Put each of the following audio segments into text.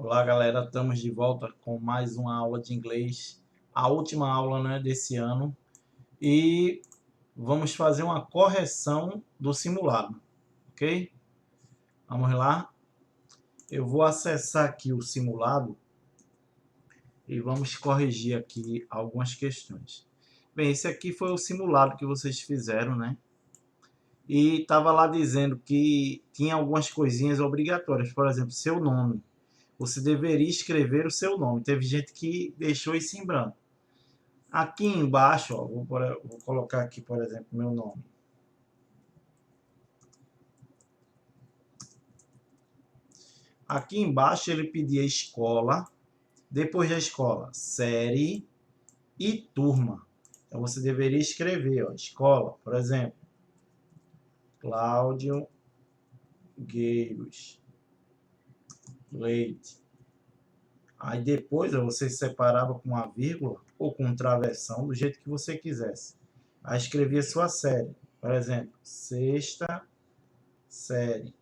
Olá, galera, estamos de volta com mais uma aula de inglês, a última aula, né, desse ano, e vamos fazer uma correção do simulado, ok? Vamos lá? Eu vou acessar aqui o simulado e vamos corrigir aqui algumas questões. Bem, esse aqui foi o simulado que vocês fizeram, né? E estava lá dizendo que tinha algumas coisinhas obrigatórias, por exemplo, seu nome. Você deveria escrever o seu nome. Teve gente que deixou isso em branco. Aqui embaixo, ó, vou colocar aqui, por exemplo, meu nome. Aqui embaixo ele pedia escola, depois da escola, série e turma. Então você deveria escrever, ó, escola, por exemplo, Cláudio Gueiros Leite. Aí depois ó, você separava com uma vírgula ou com um travessão, do jeito que você quisesse. Aí escrevia sua série, por exemplo, sexta série.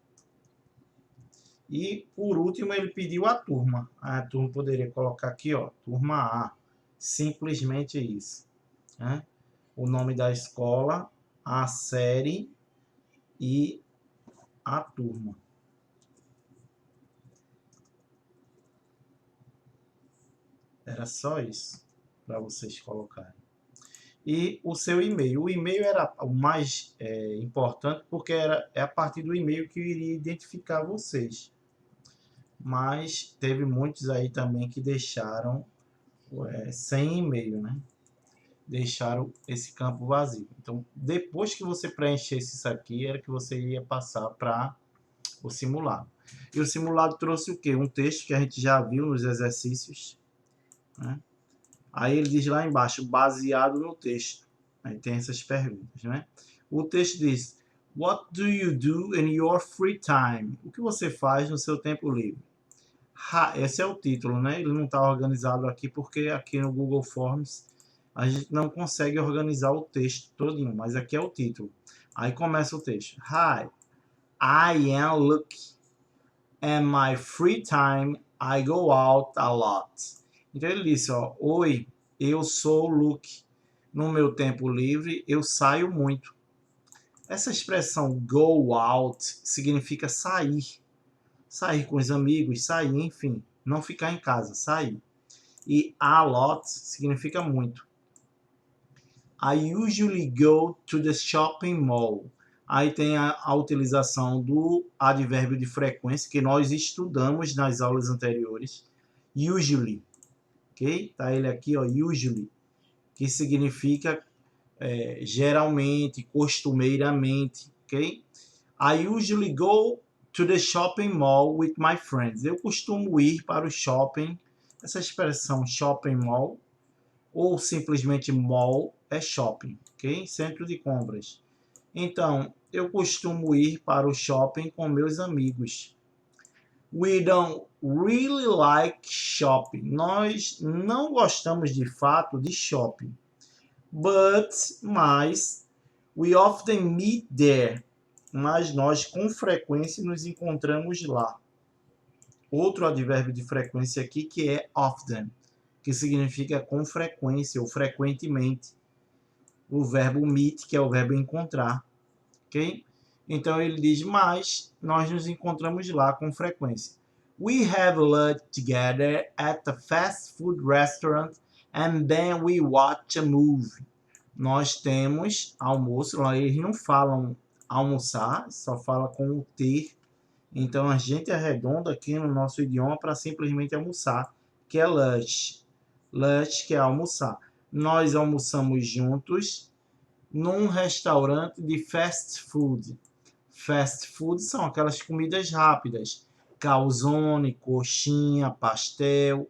E, por último, ele pediu a turma. A turma poderia colocar aqui, ó, turma A. Simplesmente isso. Né? O nome da escola, a série e a turma. Era só isso para vocês colocarem. E o seu e-mail. O e-mail era o mais importante porque é a partir do e-mail que eu iria identificar vocês. Mas teve muitos aí também que deixaram sem e-mail, né? Deixaram esse campo vazio. Então, depois que você preenchesse isso aqui, era que você ia passar para o simulado. E o simulado trouxe o quê? Um texto que a gente já viu nos exercícios. Né? Aí ele diz lá embaixo, baseado no texto. Aí tem essas perguntas. Né? O texto diz, What do you do in your free time? O que você faz no seu tempo livre? Esse é o título, né? Ele não está organizado aqui porque aqui no Google Forms a gente não consegue organizar o texto todinho, mas aqui é o título. Aí começa o texto. Hi, I am Luke. In my free time, I go out a lot. Então ele disse, ó, oi, eu sou o Luke. No meu tempo livre, eu saio muito. Essa expressão go out significa sair. Sair com os amigos, sair, enfim. Não ficar em casa, sair. E a lot significa muito. I usually go to the shopping mall. Aí tem a utilização do advérbio de frequência que nós estudamos nas aulas anteriores. Usually. Ok? Tá ele aqui, ó, usually. Que significa geralmente, costumeiramente. Ok? I usually go to the shopping mall with my friends. Eu costumo ir para o shopping. Essa expressão shopping mall ou simplesmente mall é shopping, ok? Centro de compras. Então, eu costumo ir para o shopping com meus amigos. We don't really like shopping. Nós não gostamos de fato de shopping. Mas, we often meet there. Mas nós com frequência nos encontramos lá. Outro advérbio de frequência aqui que é often, que significa com frequência ou frequentemente. O verbo meet, que é o verbo encontrar. Ok? Então ele diz, mas nós nos encontramos lá com frequência. We have lunch together at the fast food restaurant and then we watch a movie. Nós temos almoço, lá eles não falam almoçar, só fala com o ter. Então a gente arredonda aqui no nosso idioma para simplesmente almoçar, que é lunch. Lunch, que é almoçar. Nós almoçamos juntos num restaurante de fast food. Fast food são aquelas comidas rápidas. Calzone, coxinha, pastel,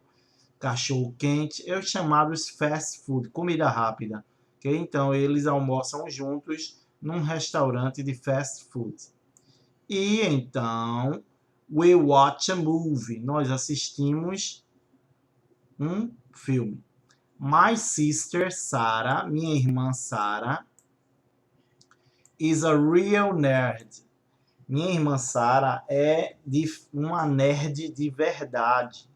cachorro quente, é os chamados fast food, comida rápida. Okay? Então eles almoçam juntos num restaurante de fast food. E então, we watch a movie. Nós assistimos um filme. My sister Sarah, minha irmã Sarah, is a real nerd. Minha irmã Sara é uma nerd de verdade.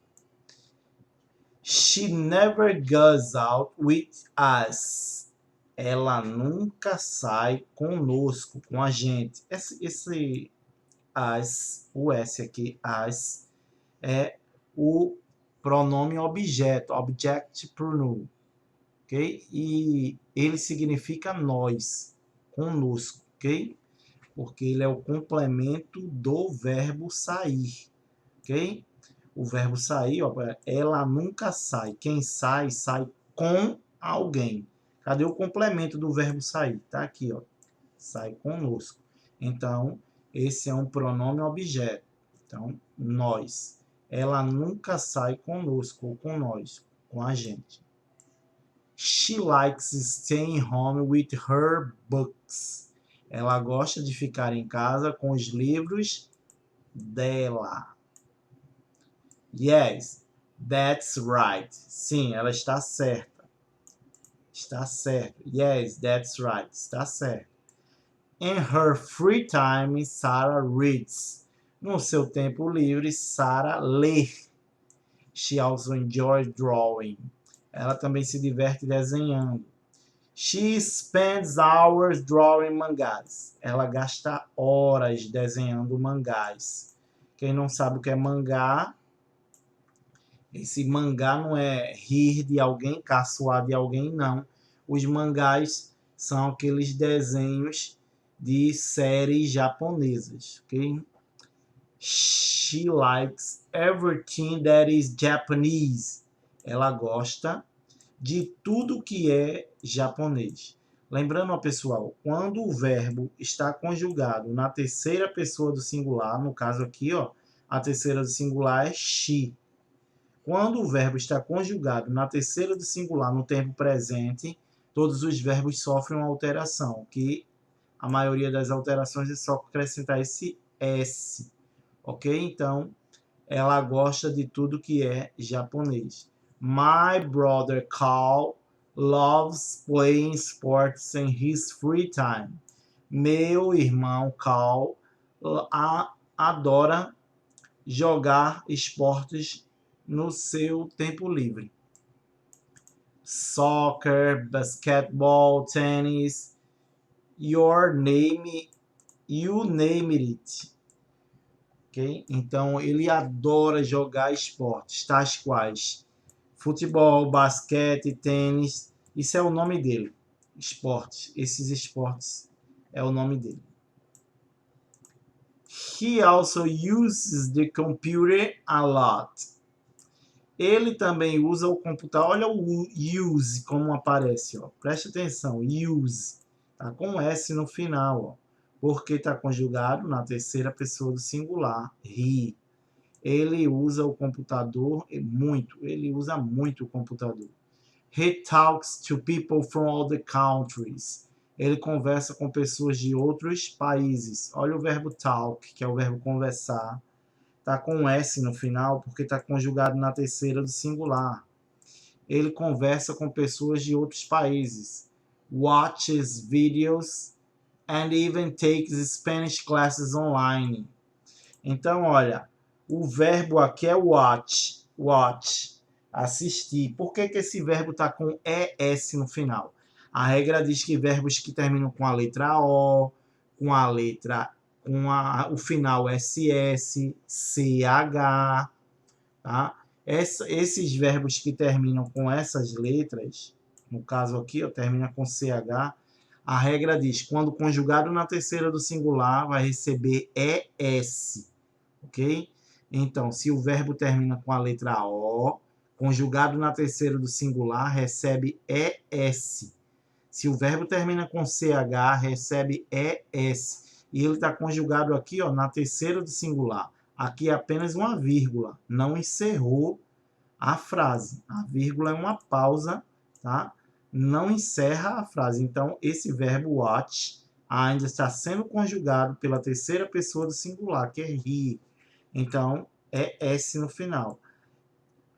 She never goes out with us. Ela nunca sai conosco, com a gente. Esse as, o S aqui, as, é o pronome objeto, object pronoun, ok? E ele significa nós, conosco, ok? Porque ele é o complemento do verbo sair, ok? O verbo sair, ó, ela nunca sai. Quem sai, sai com alguém. Cadê o complemento do verbo sair? Tá aqui, ó. Sai conosco. Então, esse é um pronome objeto. Então, nós. Ela nunca sai conosco ou com nós, com a gente. She likes staying home with her books. Ela gosta de ficar em casa com os livros dela. Yes, that's right. Sim, ela está certa. Está certo. Yes, that's right. Está certo. In her free time, Sarah reads. No seu tempo livre, Sarah lê. She also enjoys drawing. Ela também se diverte desenhando. She spends hours drawing mangás. Ela gasta horas desenhando mangás. Quem não sabe o que é mangá, esse mangá não é rir de alguém, caçoar de alguém, não. Os mangás são aqueles desenhos de séries japonesas, ok? She likes everything that is Japanese. Ela gosta de tudo que é japonês. Lembrando, pessoal, quando o verbo está conjugado na terceira pessoa do singular, no caso aqui, ó, a terceira do singular é she. Quando o verbo está conjugado na terceira do singular no tempo presente, todos os verbos sofrem uma alteração, que a maioria das alterações é só acrescentar esse S, ok? Então, ela gosta de tudo que é japonês. My brother Carl loves playing sports in his free time. Meu irmão Carl adora jogar esportes no seu tempo livre. Soccer, basketball, tennis, you name it. Okay? Então, ele adora jogar esportes, tais quais futebol, basquete, tênis. Isso é o nome dele. Esportes. Esses esportes é o nome dele. He also uses the computer a lot. Ele também usa o computador. Olha o use como aparece, ó. Preste atenção, use. Tá com S no final, ó. Porque está conjugado na terceira pessoa do singular, he. Ele usa o computador muito. Ele usa muito o computador. He talks to people from all the countries. Ele conversa com pessoas de outros países. Olha o verbo talk, que é o verbo conversar. Está com S no final porque está conjugado na terceira do singular. Ele conversa com pessoas de outros países. Watches videos and even takes Spanish classes online. Então, olha, o verbo aqui é watch. Watch. Assistir. Por que esse verbo está com ES no final? A regra diz que verbos que terminam com a letra O, com a letra o final SS, CH, tá? Esses verbos que terminam com essas letras, no caso aqui, ó, termina com CH, a regra diz, quando conjugado na terceira do singular, vai receber ES, ok? Então, se o verbo termina com a letra O, conjugado na terceira do singular, recebe ES. Se o verbo termina com CH, recebe ES. E ele está conjugado aqui, ó, na terceira do singular. Aqui é apenas uma vírgula, não encerrou a frase. A vírgula é uma pausa, tá? Não encerra a frase. Então, esse verbo watch ainda está sendo conjugado pela terceira pessoa do singular, que é he. Então, é S no final.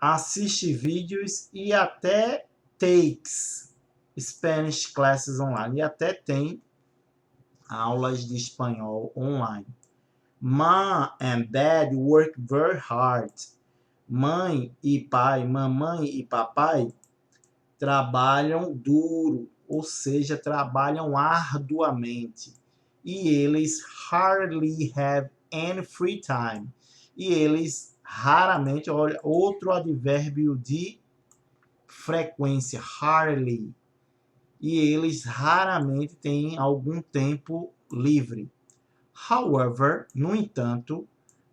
Assiste vídeos e até takes Spanish classes online. E até tem aulas de espanhol online. Mom and dad work very hard. Mãe e pai, mamãe e papai trabalham duro, ou seja, trabalham arduamente. E eles hardly have any free time. E eles raramente, olha, outro advérbio de frequência, hardly. E eles raramente têm algum tempo livre. However, no entanto,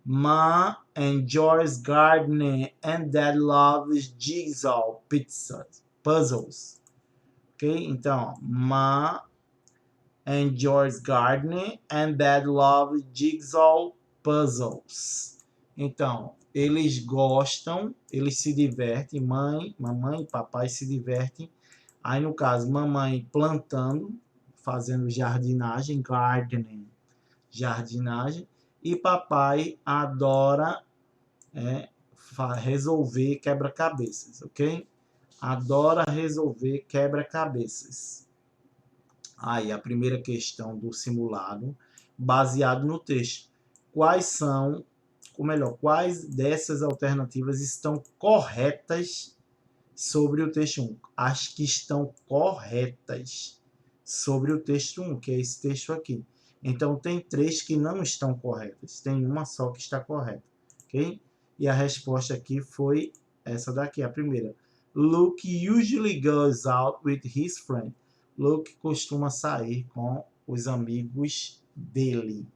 Mom enjoys gardening and Dad loves jigsaw puzzles. Ok? Então, Mom enjoys gardening and Dad loves jigsaw puzzles. Então, eles gostam, eles se divertem, mamãe e papai se divertem. Aí, no caso, mamãe plantando, fazendo jardinagem, gardening, jardinagem, e papai adora resolver quebra-cabeças, ok? Adora resolver quebra-cabeças. Aí, a primeira questão do simulado, baseado no texto. Quais são, ou melhor, quais dessas alternativas estão corretas sobre o texto 1? As que estão corretas sobre o texto 1, que é esse texto aqui. Então, tem 3 que não estão corretas. Tem uma só que está correta, ok? E a resposta aqui foi essa daqui, a primeira. Luke usually goes out with his friend. Luke costuma sair com os amigos dele.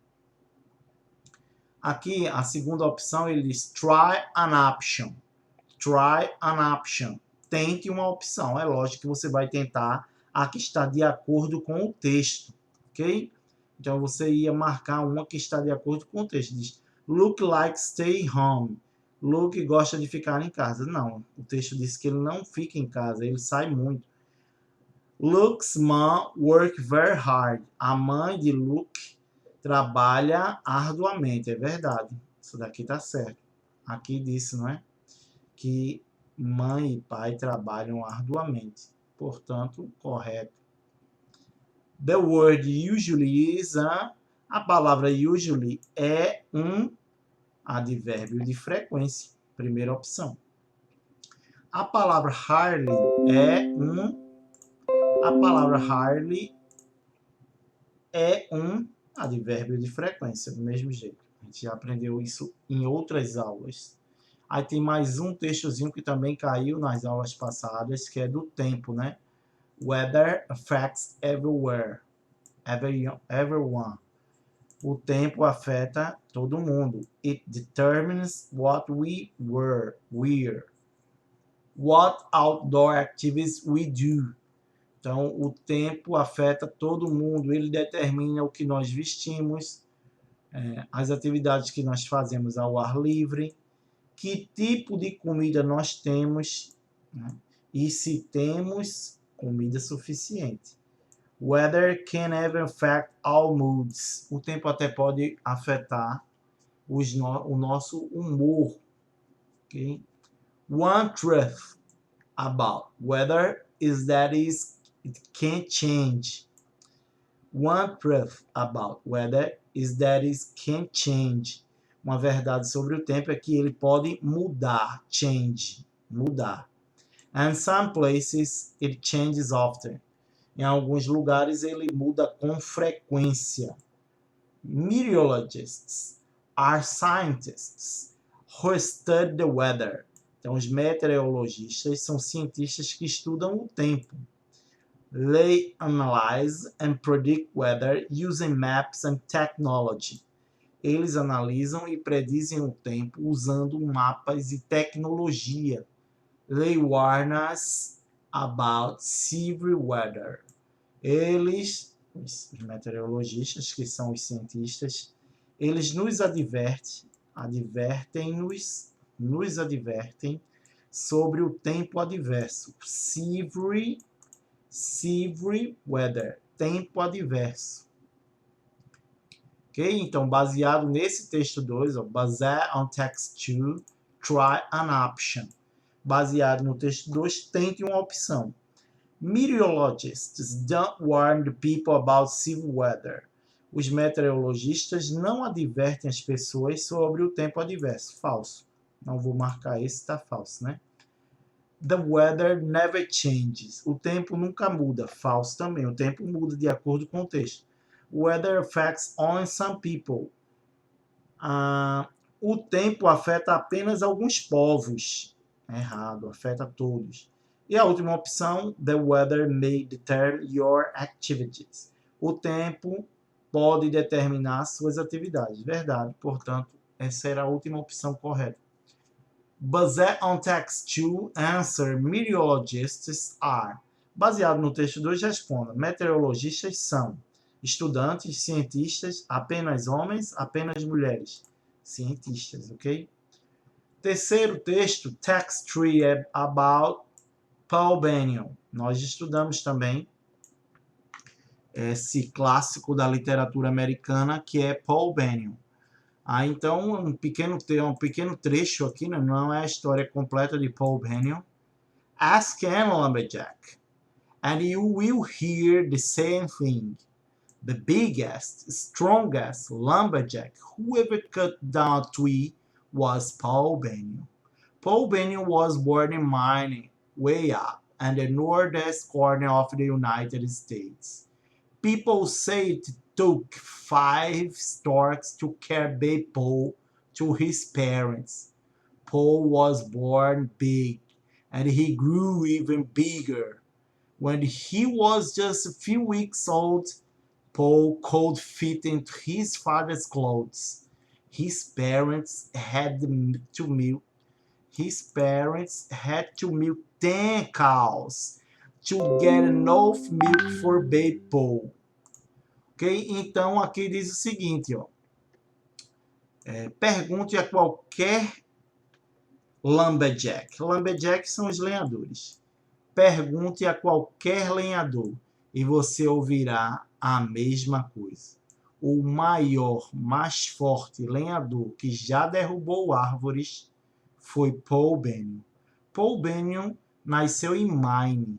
Aqui, a segunda opção, ele diz try an option. Try an option. Tente uma opção. É lógico que você vai tentar a que está de acordo com o texto, ok? Então, você ia marcar uma que está de acordo com o texto. Diz, look like stay home. Luke gosta de ficar em casa. Não, o texto diz que ele não fica em casa, ele sai muito. Luke's mom work very hard. A mãe de Luke trabalha arduamente. É verdade. Isso daqui tá certo. Aqui disse, não é? Que mãe e pai trabalham arduamente. Portanto, correto. The word usually is a palavra usually é um advérbio de frequência. Primeira opção. A palavra hardly é um advérbio de frequência, do mesmo jeito. A gente já aprendeu isso em outras aulas. Aí tem mais um textozinho que também caiu nas aulas passadas, que é do tempo, né? Weather affects everywhere. Everyone. O tempo afeta todo mundo. It determines what we wear. What outdoor activities we do. Então, o tempo afeta todo mundo. Ele determina o que nós vestimos, as atividades que nós fazemos ao ar livre, que tipo de comida nós temos, né? E se temos comida suficiente. Weather can even affect all moods. O tempo até pode afetar o nosso humor. Okay? One truth about weather is that it can change. One truth about weather is that it can change. Uma verdade sobre o tempo é que ele pode mudar, change, mudar. And some places it changes often. Em alguns lugares ele muda com frequência. Meteorologists are scientists who study the weather. Então, os meteorologistas são cientistas que estudam o tempo. They analyze and predict weather using maps and technology. Eles analisam e predizem o tempo usando mapas e tecnologia. They warn us about severe weather. Eles, os meteorologistas, que são os cientistas, eles nos nos advertem sobre o tempo adverso. Severe weather, tempo adverso. Ok? Então, baseado nesse texto 2, baseado on text 2, try an option. Baseado no texto 2, tente uma opção. Meteorologists don't warn the people about severe weather. Os meteorologistas não advertem as pessoas sobre o tempo adverso. Falso. Não vou marcar esse, está falso, né? The weather never changes. O tempo nunca muda. Falso também. O tempo muda de acordo com o texto. Weather affects only some people. O tempo afeta apenas alguns povos. Errado, afeta todos. E a última opção, the weather may determine your activities. O tempo pode determinar suas atividades. Verdade, portanto, essa era a última opção correta. Based on text 2, answer meteorologists are. Baseado no texto 2, responda. Meteorologistas são estudantes, cientistas, apenas homens, apenas mulheres. Cientistas, ok? Terceiro texto, text 3 é about Paul Bunyan. Nós estudamos também esse clássico da literatura americana que é Paul Bunyan. Então, um pequeno trecho aqui, né? Não é a história completa de Paul Bunyan. Ask any lumberjack, and you will hear the same thing. The biggest, strongest lumberjack who ever cut down a tree was Paul Bunyan. Paul Bunyan was born in Maine, way up in the northeast corner of the United States. People say it took 5 storks to carry Paul to his parents. Paul was born big, and he grew even bigger. When he was just a few weeks old, Paul could fit into his father's clothes. His parents had to milk 10 cows to get enough milk for baby Paul. Ok? Então aqui diz o seguinte, ó. Pergunte a qualquer lumberjack. Lumberjack são os lenhadores. Pergunte a qualquer lenhador e você ouvirá a mesma coisa. O maior, mais forte lenhador que já derrubou árvores foi Paul Bunyan. Paul Bunyan nasceu em Maine,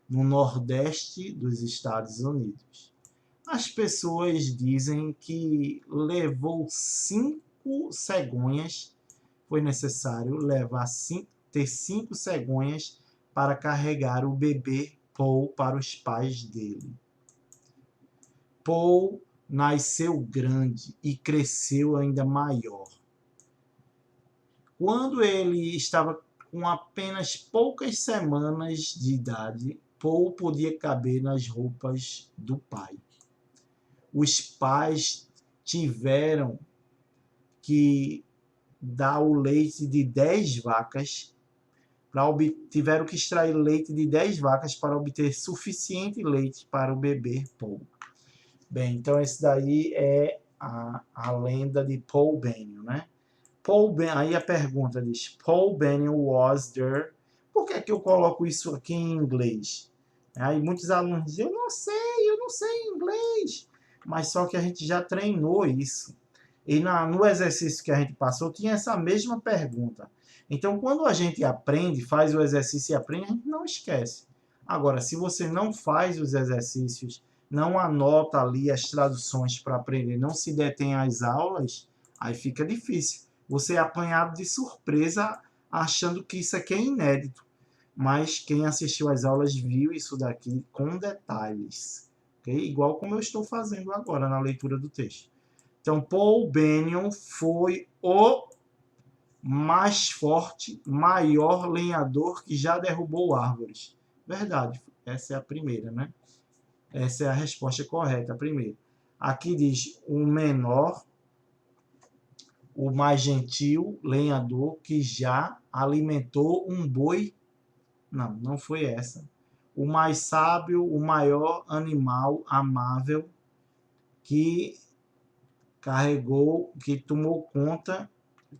no nordeste dos Estados Unidos. As pessoas dizem que levou 5 cegonhas, foi necessário ter 5 cegonhas para carregar o bebê Paul para os pais dele. Paul nasceu grande e cresceu ainda maior. Quando ele estava com apenas poucas semanas de idade, Paul podia caber nas roupas do pai. Os pais tiveram que dar o leite de 10 vacas, tiveram que extrair leite de 10 vacas para obter suficiente leite para o bebê Paul. Bem, então esse daí é a lenda de Paul Bunyan, né? Aí a pergunta diz, Paul Bunyan was there. Por que eu coloco isso aqui em inglês? Aí muitos alunos dizem, eu não sei inglês. Mas só que a gente já treinou isso. E no exercício que a gente passou, tinha essa mesma pergunta. Então, quando a gente aprende, faz o exercício e aprende, a gente não esquece. Agora, se você não faz os exercícios, não anota ali as traduções para aprender, não se detém às aulas, aí fica difícil. Você é apanhado de surpresa achando que isso aqui é inédito. Mas quem assistiu às aulas viu isso daqui com detalhes. Okay? Igual como eu estou fazendo agora na leitura do texto. Então, Paul Bunyan foi o mais forte, maior lenhador que já derrubou árvores. Verdade, essa é a primeira, né? Essa é a resposta correta, a primeira. Aqui diz o menor, o mais gentil lenhador que já alimentou um boi. Não foi essa. O mais sábio, o maior animal amável que carregou, que tomou conta,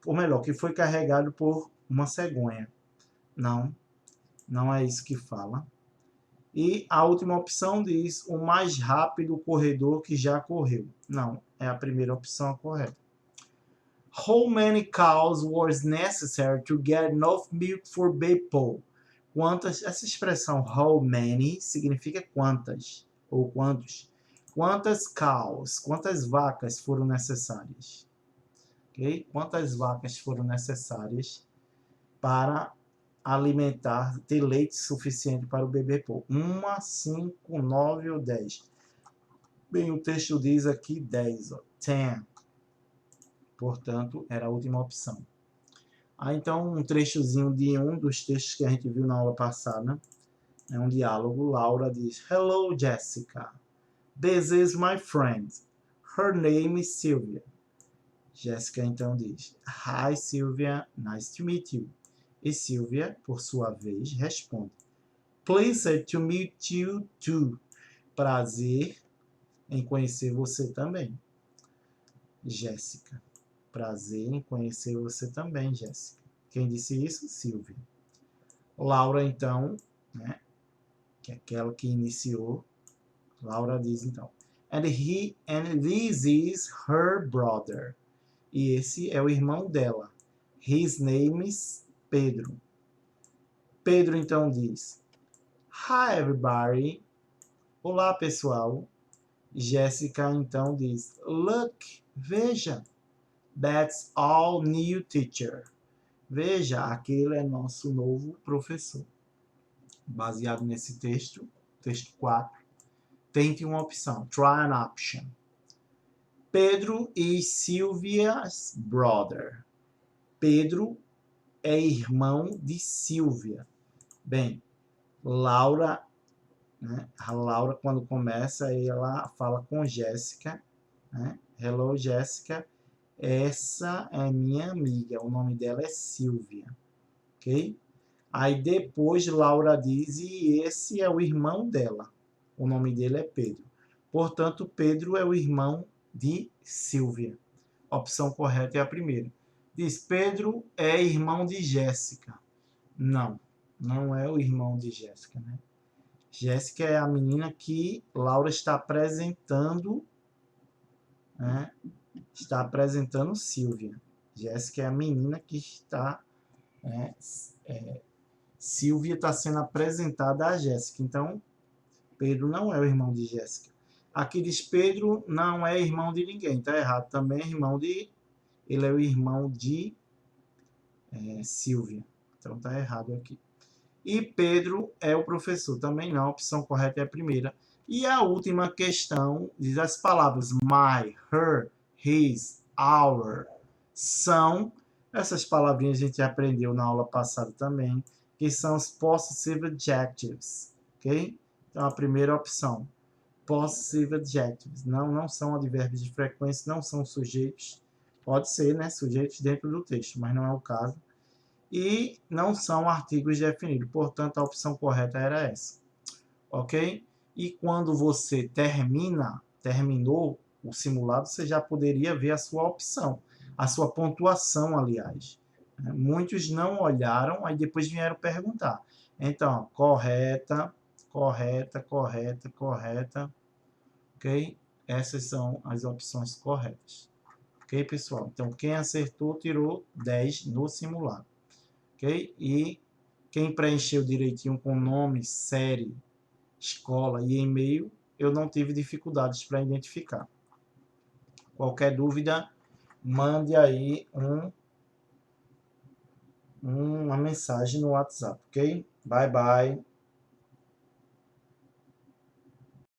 ou melhor, que foi carregado por uma cegonha. Não é isso que fala. E a última opção diz o mais rápido corredor que já correu. Não, é a primeira opção a correta. How many cows was necessary to get enough milk for baby Paul? Essa expressão how many significa quantas ou quantos. Quantas cows, quantas vacas foram necessárias? Ok? Quantas vacas foram necessárias para alimentar, ter leite suficiente para o bebê pôr? 1, 5, 9 ou 10? Bem, o texto diz aqui 10, ó, 10. Portanto, era a última opção. Então, um trechozinho de um dos textos que a gente viu na aula passada. É um diálogo. Laura diz: Hello, Jessica. This is my friend. Her name is Sylvia. Jessica então diz: Hi, Sylvia. Nice to meet you. E Sylvia, por sua vez, responde: Pleased to meet you too. Prazer em conhecer você também. Jéssica. Prazer em conhecer você também, Jéssica. Quem disse isso? Sylvia. Laura, então, né, que é aquela que iniciou. Laura diz, então, and this is her brother. E esse é o irmão dela. His name is Pedro. Pedro, então, diz, Hi, everybody. Olá, pessoal. Jéssica, então, diz, Look, veja. That's all new teacher. Veja, aquele é nosso novo professor. Baseado nesse texto, texto 4, tente uma opção. Try an option. Pedro is Sylvia's brother. Pedro é irmão de Sylvia. Bem, Laura, né? A Laura, quando começa, ela fala com Jéssica, né? Hello, Jéssica. Essa é minha amiga. O nome dela é Sylvia. Ok? Aí depois Laura diz, e esse é o irmão dela. O nome dele é Pedro. Portanto, Pedro é o irmão de Sylvia. A opção correta é a primeira. Diz, Pedro é irmão de Jéssica. Não, não é o irmão de Jéssica, né? Jéssica é a menina que Laura está apresentando, né? Está apresentando Sylvia. Jéssica é a menina que está... Sylvia está sendo apresentada a Jéssica. Então, Pedro não é o irmão de Jéssica. Aqui diz Pedro não é irmão de ninguém. Está errado. Também é irmão de... Ele é o irmão de Sylvia. Então, está errado aqui. E Pedro é o professor. Também não. A opção correta é a primeira. E a última questão diz as palavras my, her, his, our. São... Essas palavrinhas a gente aprendeu na aula passada também, que são os possessive adjectives, ok? Então, a primeira opção, possessive adjectives. Não são advérbios de frequência, não são sujeitos. Pode ser, né, sujeitos dentro do texto, mas não é o caso. E não são artigos definidos, portanto, a opção correta era essa, ok? E quando você terminou o simulado, você já poderia ver a sua opção, a sua pontuação, aliás. Muitos não olharam, aí depois vieram perguntar. Então, correta, ok? Essas são as opções corretas. Ok, pessoal? Então, quem acertou, tirou 10 no simulado. Ok? E quem preencheu direitinho com nome, série, escola e e-mail, eu não tive dificuldades para identificar. Qualquer dúvida, mande aí uma mensagem no WhatsApp, ok? Bye, bye.